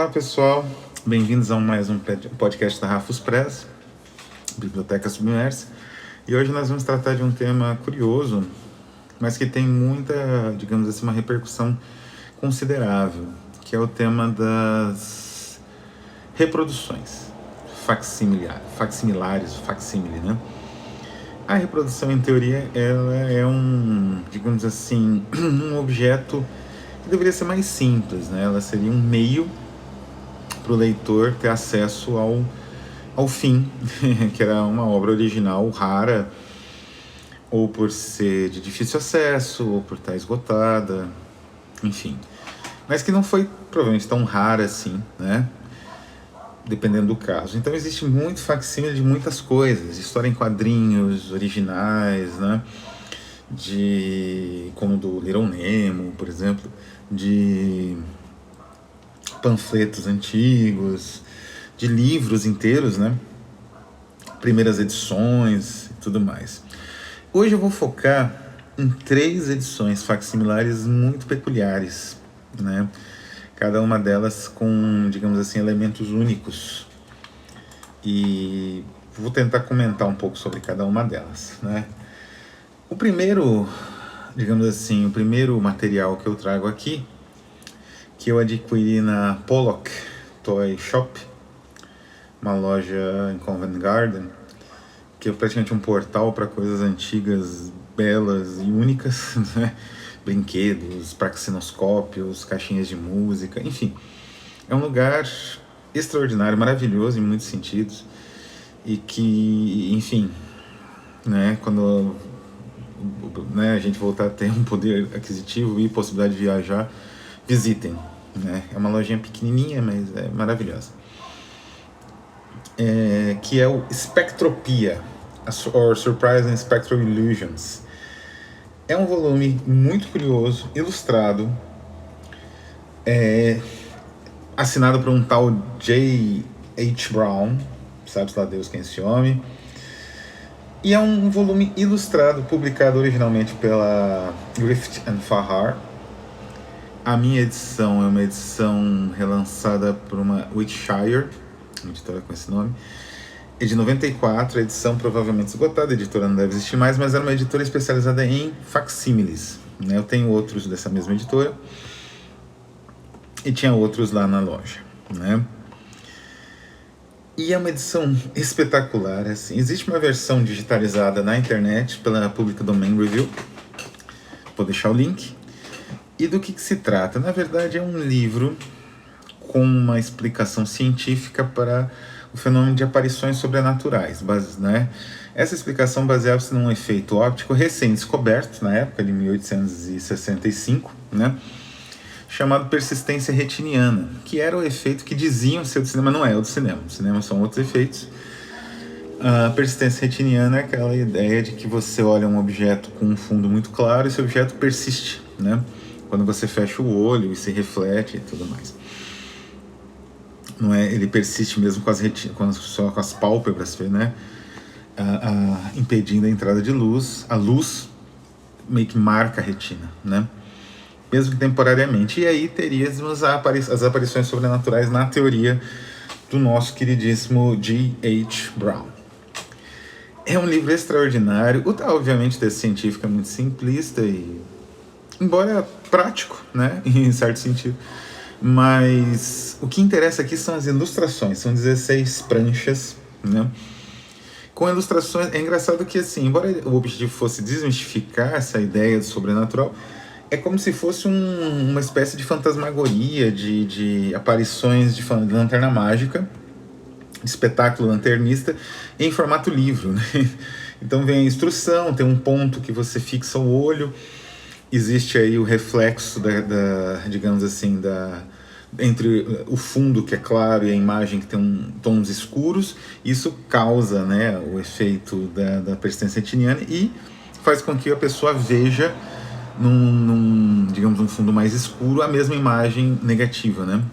pessoal, bem-vindos a mais um podcast da Rafus Press, Biblioteca Submersa. E hoje nós vamos tratar de um tema curioso, mas que tem muita, digamos assim, uma repercussão considerável, que é o tema das reproduções facsimilares, né? A reprodução, em teoria, ela é digamos assim, um objeto que deveria ser mais simples, né? Ela seria um meio para o leitor ter acesso ao fim, que era uma obra original rara, ou por ser de difícil acesso, ou por estar esgotada, enfim. Mas que não foi provavelmente tão rara assim, né? Dependendo do caso. Então existe muito facsímile de muitas coisas, história em quadrinhos originais, né? Como do Little Nemo, por exemplo, de panfletos antigos, de livros inteiros, né? Primeiras edições e tudo mais. Hoje eu vou focar em 3 edições facsimilares muito peculiares, né? Cada uma delas com, digamos assim, elementos únicos. E vou tentar comentar um pouco sobre cada uma delas, né? O primeiro, digamos assim, o primeiro material que eu trago aqui, que eu adquiri na Pollock Toy Shop, uma loja em Covent Garden, que é praticamente um portal para coisas antigas, belas e únicas, né? Brinquedos, praxinoscópios, caixinhas de música, enfim. É um lugar extraordinário, maravilhoso em muitos sentidos, e que, enfim, né, quando a gente voltar a ter um poder aquisitivo e possibilidade de viajar, visitem, né? É uma lojinha pequenininha, mas é maravilhosa. Que é o Spectropia, or Surprising Spectral Illusions. É um volume muito curioso, ilustrado, assinado por um tal J.H. Brown, sabe-se lá Deus quem é esse homem. E é um volume ilustrado, publicado originalmente pela Griffith and Farrar. A minha edição é uma edição relançada por uma Wiltshire, uma editora com esse nome, é de 94, a edição provavelmente esgotada, a editora não deve existir mais, mas era uma editora especializada em facsímiles, né? Eu tenho outros dessa mesma editora e tinha outros lá na loja, né? E é uma edição espetacular, assim. Existe uma versão digitalizada na internet pela Public Domain Review, vou deixar o link. E do que se trata? Na verdade é um livro com uma explicação científica para o fenômeno de aparições sobrenaturais, né? Essa explicação baseava-se num efeito óptico recém-descoberto, na época de 1865, né? Chamado persistência retiniana, que era o efeito que diziam ser do cinema, não é o do cinema. O cinema são outros efeitos. A persistência retiniana é aquela ideia de que você olha um objeto com um fundo muito claro e esse objeto persiste, né? Quando você fecha o olho e se reflete e tudo mais. Não é, ele persiste mesmo só com as pálpebras, né? Impedindo a entrada de luz. A luz meio que marca a retina, né? Mesmo que temporariamente. E aí teríamos as aparições sobrenaturais na teoria do nosso queridíssimo G.H. Brown. É um livro extraordinário. Obviamente, o texto científico é muito simplista e, embora prático, né, em certo sentido. Mas o que interessa aqui são as ilustrações. São 16 pranchas, né? Com ilustrações. É engraçado que, assim, embora o objetivo fosse desmistificar essa ideia do sobrenatural, é como se fosse uma espécie de fantasmagoria, de aparições de lanterna mágica, de espetáculo lanternista, em formato livro, né? Então vem a instrução, tem um ponto que você fixa o olho, existe aí o reflexo digamos assim, entre o fundo que é claro e a imagem que tem tons escuros. Isso causa, né, o efeito da persistência retiniana e faz com que a pessoa veja digamos, um fundo mais escuro, a mesma imagem negativa, né?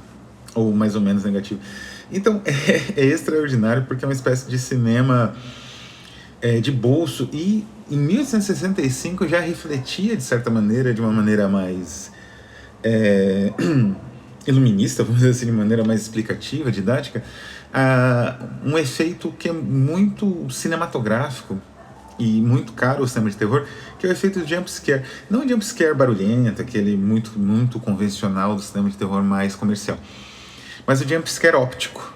Ou mais ou menos negativa. Então é extraordinário porque é uma espécie de cinema de bolso, e em 1865 já refletia de certa maneira, de uma maneira mais iluminista, vamos dizer assim, de maneira mais explicativa, didática, um efeito que é muito cinematográfico e muito caro o cinema de terror, que é o efeito de jump scare. Não o jump scare barulhento, aquele muito convencional do cinema de terror mais comercial, mas o jump scare óptico,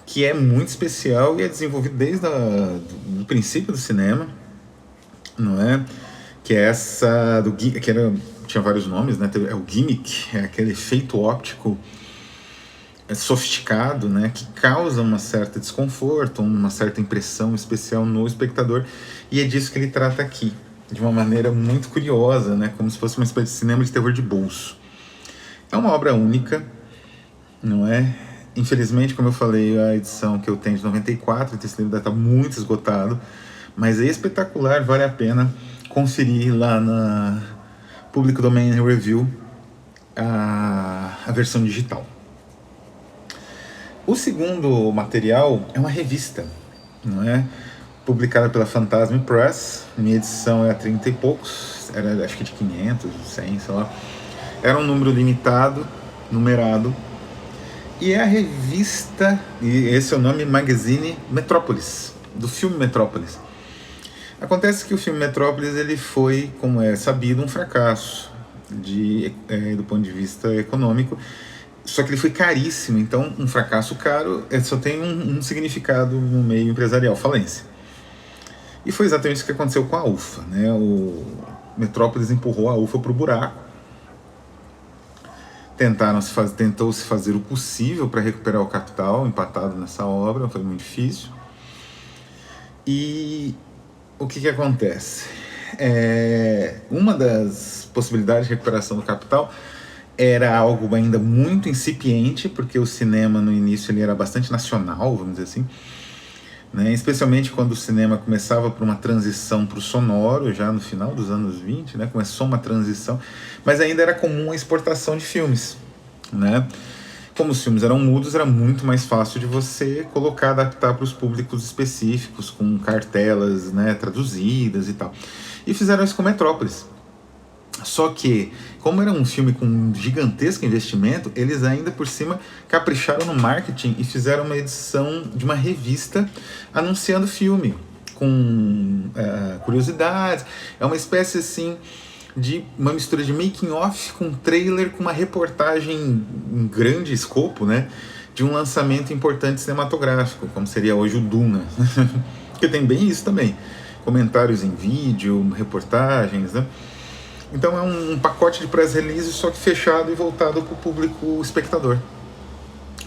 que é muito especial e é desenvolvido desde o princípio do cinema, não é? Que é essa do que era, tinha vários nomes, né? É o gimmick, é aquele efeito óptico sofisticado, né, que causa uma certa desconforto, uma certa impressão especial no espectador, e é disso que ele trata aqui, de uma maneira muito curiosa, né, como se fosse uma espécie de cinema de terror de bolso. É uma obra única, não é? Infelizmente, como eu falei, a edição que eu tenho de 94, esse livro está muito esgotado, mas é espetacular, vale a pena conferir lá na Public Domain Review a versão digital. O segundo material é uma revista, não é? Publicada pela Phantasm Press. Minha edição é a 30 e poucos, era acho que de 500, 100, sei lá. Era um número limitado, numerado. E é a revista, e esse é o nome, Magazine Metrópolis, do filme Metrópolis. Acontece que o filme Metrópolis ele foi, como é sabido, um fracasso do ponto de vista econômico. Só que ele foi caríssimo, então um fracasso caro só tem um significado no meio empresarial, falência. E foi exatamente isso que aconteceu com a UFA, né? O Metrópolis empurrou a UFA para o buraco. Tentou-se fazer o possível para recuperar o capital empatado nessa obra, foi muito difícil. E o que acontece? Uma das possibilidades de recuperação do capital era algo ainda muito incipiente, porque o cinema no início ele era bastante nacional, vamos dizer assim, né? Especialmente quando o cinema começava por uma transição para o sonoro, já no final dos anos 20, né? Começou uma transição, mas ainda era comum a exportação de filmes, né? Como os filmes eram mudos, era muito mais fácil de você adaptar para os públicos específicos, com cartelas, né, traduzidas e tal. E fizeram isso com Metrópolis. Só que, como era um filme com um gigantesco investimento, eles ainda por cima capricharam no marketing e fizeram uma edição de uma revista anunciando o filme, com curiosidades. É uma espécie assim de uma mistura de making off com trailer, com uma reportagem em grande escopo, né, de um lançamento importante cinematográfico, como seria hoje o Duna. Porque tem bem isso também, comentários em vídeo, reportagens, né. Então é um pacote de press release, só que fechado e voltado para o público espectador.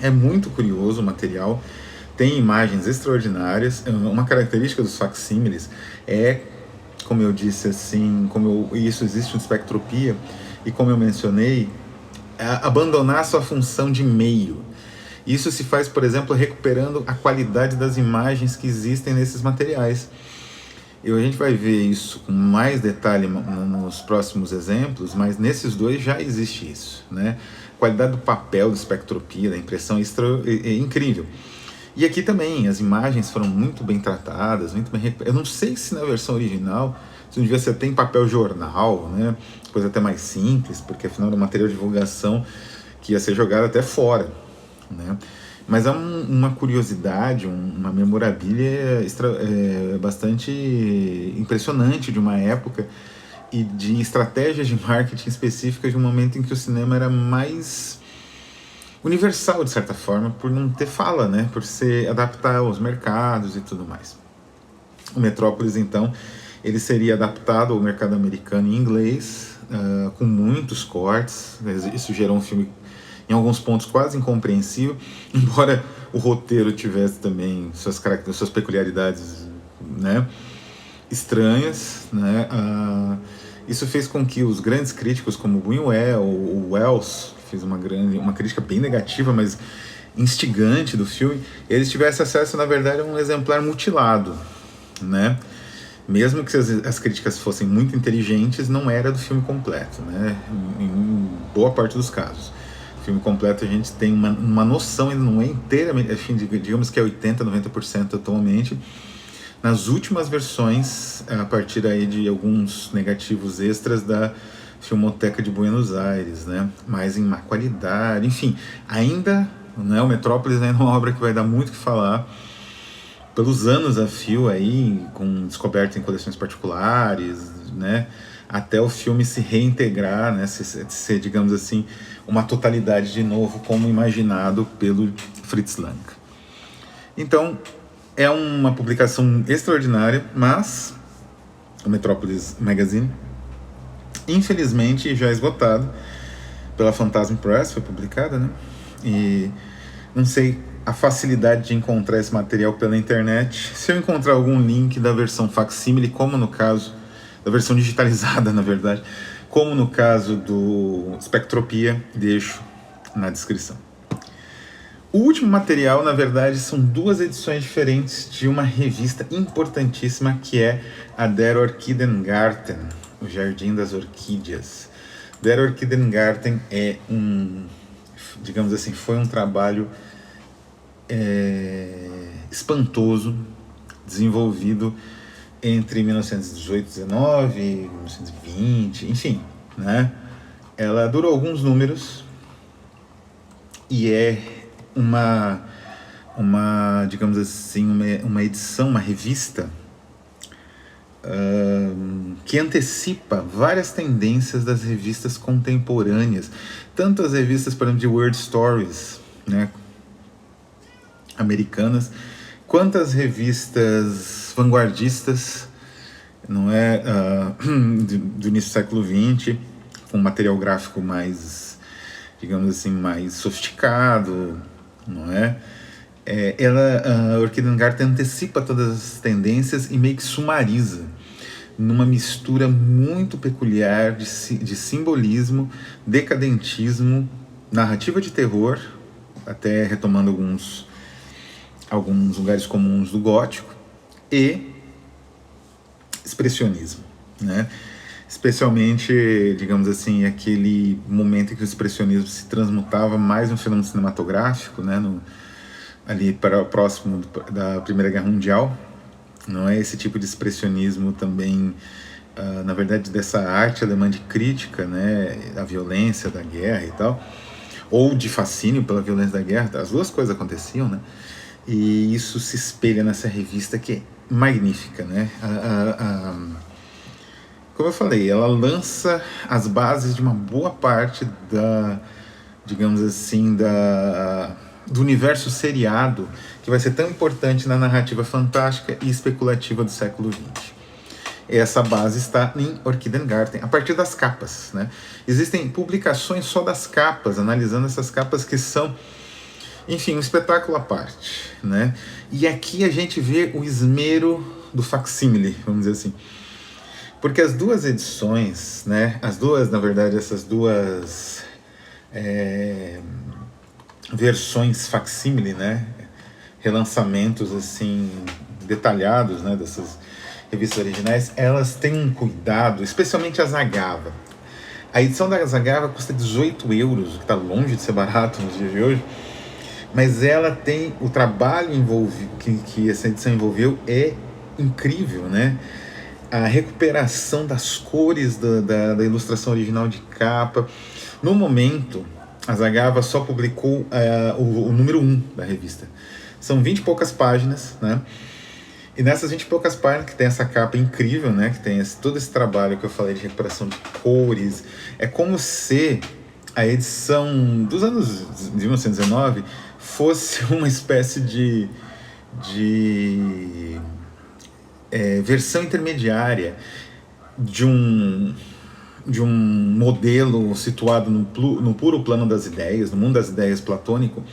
É muito curioso o material, tem imagens extraordinárias. Uma característica dos facsímiles é, como eu disse assim, isso existe no Espectropia, e como eu mencionei, abandonar sua função de meio. Isso se faz, por exemplo, recuperando a qualidade das imagens que existem nesses materiais. E a gente vai ver isso com mais detalhe nos próximos exemplos, mas nesses dois já existe isso, né? A qualidade do papel, da espectropia, da impressão é incrível. E aqui também, as imagens foram muito bem tratadas, muito bem. Eu não sei se na versão original, se não devia ser até em papel jornal, né? Coisa até mais simples, porque afinal era material de divulgação que ia ser jogado até fora, né? Mas é uma curiosidade, uma memorabilia bastante impressionante de uma época e de estratégias de marketing específicas de um momento em que o cinema era mais universal, de certa forma, por não ter fala, né? Por se adaptar aos mercados e tudo mais. O Metrópolis, então, ele seria adaptado ao mercado americano em inglês, com muitos cortes. Isso gerou um filme em alguns pontos quase incompreensível, embora o roteiro tivesse também suas peculiaridades, né, estranhas, né. Isso fez com que os grandes críticos como Buñuel, o Wells, que fez uma crítica bem negativa, mas instigante do filme, eles tivessem acesso, na verdade, a um exemplar mutilado, né. Mesmo que as críticas fossem muito inteligentes, não era do filme completo, né, em boa parte dos casos. Filme completo a gente tem uma noção, ele não é inteiramente, digamos que é 80%, 90% atualmente. Nas últimas versões, a partir aí de alguns negativos extras da Filmoteca de Buenos Aires, né? Mas em má qualidade, enfim, ainda, né, o Metrópolis ainda é uma obra que vai dar muito o que falar pelos anos a fio aí, com descoberta em coleções particulares, né? Até o filme se reintegrar, né? Ser, digamos assim, uma totalidade de novo, como imaginado pelo Fritz Lang. Então, é uma publicação extraordinária, mas o Metrópolis Magazine, infelizmente, já esgotado pela Phantasm Press, foi publicada, né? E não sei a facilidade de encontrar esse material pela internet. Se eu encontrar algum link da versão facsímile, como no caso da versão digitalizada, na verdade, como no caso do Spectropia, deixo na descrição. O último material, na verdade, são duas edições diferentes de uma revista importantíssima que é a Der Orchidengarten, o Jardim das Orquídeas. Der Orchidengarten é digamos assim, foi um trabalho espantoso, desenvolvido entre 1918 e 19, 1920, enfim, né? Ela durou alguns números e é digamos assim, uma edição, uma revista que antecipa várias tendências das revistas contemporâneas, tanto as revistas, por exemplo, de Weird Stories, né, americanas, quanto as revistas vanguardistas, não é, do início do século XX, com material gráfico mais, digamos assim, mais sofisticado, não é? A Orchidengarten antecipa todas as tendências e meio que sumariza numa mistura muito peculiar de simbolismo, decadentismo, narrativa de terror, até retomando alguns lugares comuns do gótico, e expressionismo, né? Especialmente, digamos assim, aquele momento em que o expressionismo se transmutava mais no fenômeno cinematográfico, né? Ali para próximo da Primeira Guerra Mundial. Não é esse tipo de expressionismo também, na verdade, dessa arte alemã de crítica, né, da violência da guerra e tal, ou de fascínio pela violência da guerra, as duas coisas aconteciam, né? E isso se espelha nessa revista que é magnífica, né? Como eu falei, ela lança as bases de uma boa parte digamos assim, do universo seriado que vai ser tão importante na narrativa fantástica e especulativa do século XX. Essa base está em Orchidengarten, a partir das capas, né? Existem publicações só das capas, analisando essas capas que são, enfim, um espetáculo à parte, né? E aqui a gente vê o esmero do facsímile, vamos dizer assim. Porque as duas edições, né? Na verdade, essas duas versões facsímile, né? Relançamentos, assim, detalhados, né? Dessas revistas originais, elas têm um cuidado, especialmente a Zagava. A edição da Zagava custa 18 euros, que está longe de ser barato nos dias de hoje, mas ela tem o trabalho que essa edição envolveu é incrível, né? A recuperação das cores da ilustração original de capa. No momento, a Zagava só publicou o número 1 da revista. São 20 e poucas páginas, né? E nessas 20 e poucas páginas, que tem essa capa incrível, né? Que tem todo esse trabalho que eu falei de recuperação de cores. É como se a edição dos anos de 1919 fosse uma espécie de versão intermediária de um modelo situado no puro plano das ideias, no mundo das ideias platônico,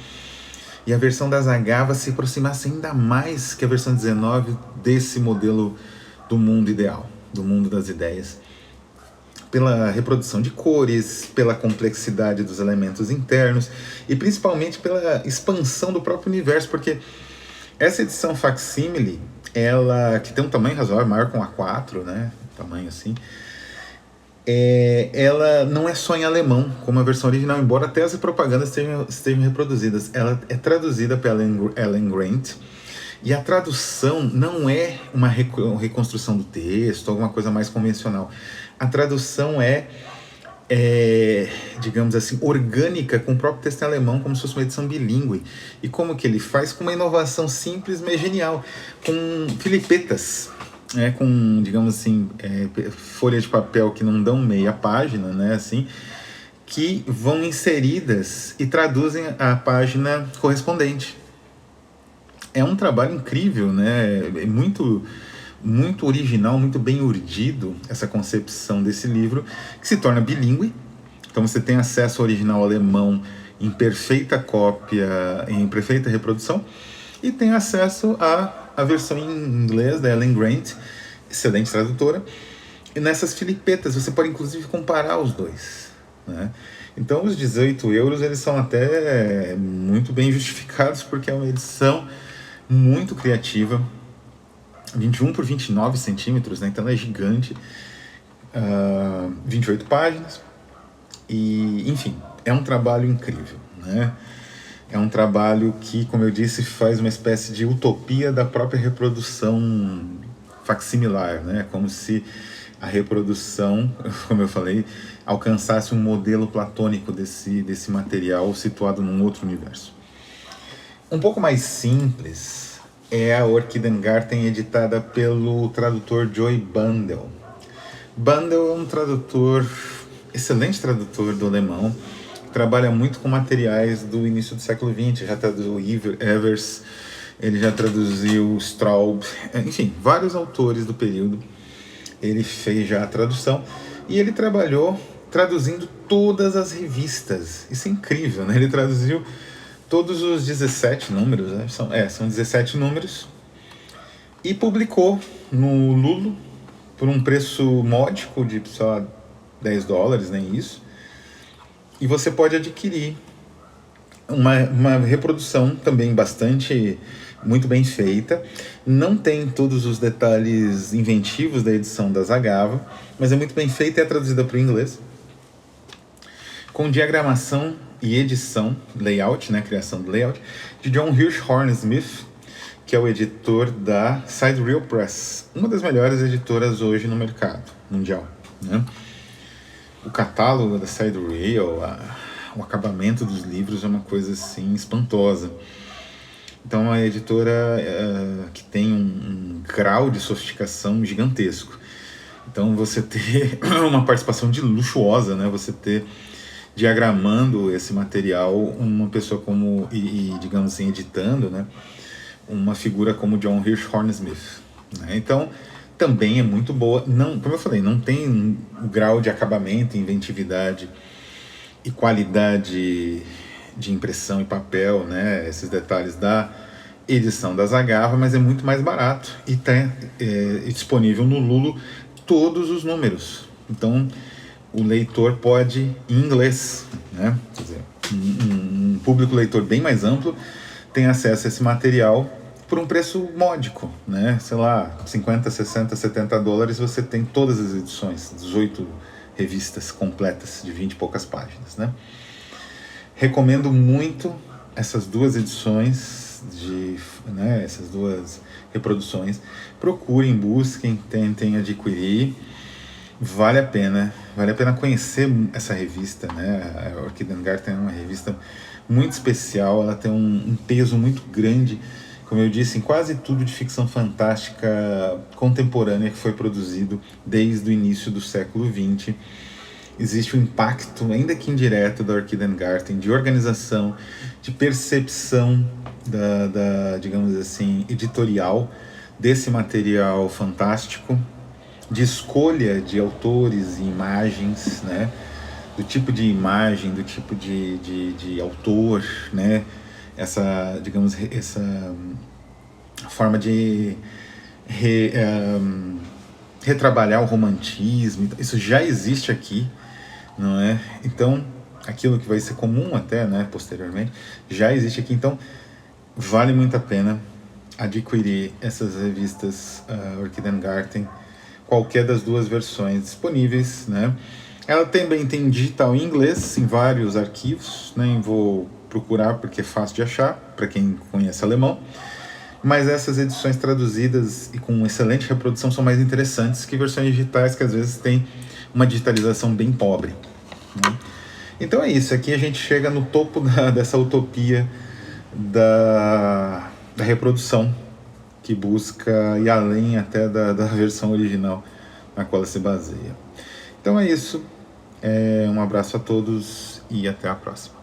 e a versão da Zagava se aproximasse ainda mais que a versão 19 desse modelo do mundo ideal, do mundo das ideias, pela reprodução de cores, pela complexidade dos elementos internos e principalmente pela expansão do próprio universo, porque essa edição facsímile, ela que tem um tamanho razoável, maior com A4, né, tamanho assim, ela não é só em alemão, como a versão original, embora até as propagandas estejam reproduzidas. Ela é traduzida pela Ellen Grant, e a tradução não é uma reconstrução do texto, alguma coisa mais convencional. A tradução é digamos assim, orgânica com o próprio texto em alemão, como se fosse uma edição bilíngue. E como que ele faz? Com uma inovação simples, mas genial, com filipetas, com, digamos assim, folha de papel que não dão meia página, né, assim, que vão inseridas e traduzem a página correspondente. É um trabalho incrível, né? É muito original, muito bem urdido essa concepção desse livro, que se torna bilíngue. Então você tem acesso ao original alemão em perfeita cópia, em perfeita reprodução, e tem acesso à versão em inglês da Ellen Grant, excelente tradutora. E nessas filipetas você pode inclusive comparar os dois, né? Então os 18 euros eles são até muito bem justificados, porque é uma edição muito criativa, 21 por 29 centímetros, né? Então ela é gigante, 28 páginas, e enfim, é um trabalho incrível, né? É um trabalho que, como eu disse, faz uma espécie de utopia da própria reprodução facsimilar, né? Como se a reprodução, como eu falei, alcançasse um modelo platônico desse material situado num outro universo. Um pouco mais simples é a Orchidengarten, editada pelo tradutor Joy Bandel. Bandel é um tradutor, excelente tradutor do alemão, trabalha muito com materiais do início do século XX, já traduziu Evers, ele já traduziu Straub, enfim, vários autores do período. Ele fez já a tradução e ele trabalhou traduzindo todas as revistas. Isso é incrível, né? Ele traduziu todos os 17 números, né? São 17 números, e publicou no Lulo por um preço módico de só $10, nem isso. E você pode adquirir uma reprodução também muito bem feita. Não tem todos os detalhes inventivos da edição da Zagava, mas é muito bem feita e é traduzida para o inglês, com diagramação e edição, layout, né, criação do layout, de John Hirschhorn Smith, que é o editor da Sidereal Press, uma das melhores editoras hoje no mercado mundial, né? O catálogo da Sidereal, o acabamento dos livros é uma coisa assim espantosa. Então é uma editora que tem um grau de sofisticação gigantesco. Então você ter uma participação luxuosa, né? Você ter diagramando esse material uma pessoa como, digamos assim, editando, né? Uma figura como John Hirschhorn Smith, né? Então também é muito boa. Não, como eu falei, não tem o grau de acabamento, inventividade e qualidade de impressão e papel, né? Esses detalhes da edição da Zagava, mas é muito mais barato e está disponível no Lulo todos os números. Então o leitor pode, em inglês, né? Quer dizer, um público leitor bem mais amplo tem acesso a esse material por um preço módico, né? Sei lá, 50, 60, 70 dólares, você tem todas as edições, 18 revistas completas de 20 e poucas páginas, né? Recomendo muito essas duas edições, essas duas reproduções. Procurem, busquem, tentem adquirir. Vale a pena conhecer essa revista, né? A Orchidengarten é uma revista muito especial, ela tem um peso muito grande, como eu disse, em quase tudo de ficção fantástica contemporânea que foi produzido desde o início do século XX. Existe um impacto, ainda que indireto, da Orchidengarten, de organização, de percepção digamos assim, editorial desse material fantástico, de escolha de autores e imagens, né? Do tipo de imagem, do tipo de autor, né? Essa forma de retrabalhar o romantismo, isso já existe aqui, não é? Então, aquilo que vai ser comum até, né, posteriormente, já existe aqui. Então, vale muito a pena adquirir essas revistas Orchidengarten, qualquer das duas versões disponíveis, né? Ela também tem digital em inglês, em vários arquivos, nem vou procurar porque é fácil de achar, para quem conhece alemão, mas essas edições traduzidas e com excelente reprodução são mais interessantes que versões digitais que às vezes têm uma digitalização bem pobre, né? Então é isso, aqui a gente chega no topo dessa utopia da reprodução, que busca ir além até da versão original na qual ela se baseia. Então é isso, um abraço a todos e até a próxima.